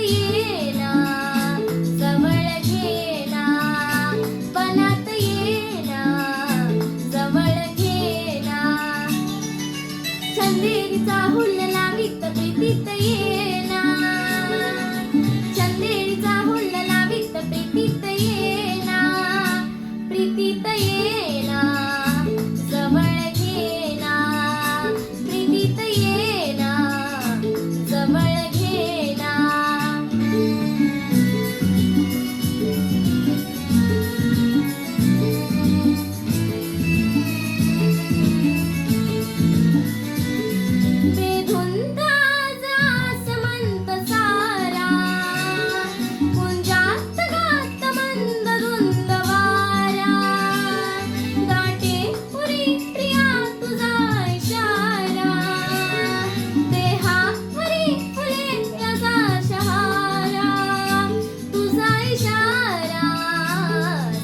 येना जवळ घेना बनात येना जवळ घेना चंदेरीचा हुल्ल लावित प्रीतीत येना चंदेरीचा हुल्ल लावित प्रीतीत येना प्रीतीत येना जवळ घेना प्रीतीत येना जवळ घेना बेधुंद आसमंत सारा कुंजात गात मंद धुंद वारा गाठे पुरी प्रिया तुझा इशारा देहावरी फुले याचा शहारा तुझा इशारा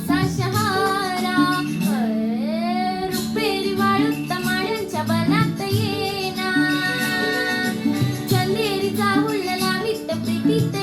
सा शहारा रुपेरी वाळूत माड्यांच्या बनात येना चंदेरीचा हुल्ल लावित प्रीतीत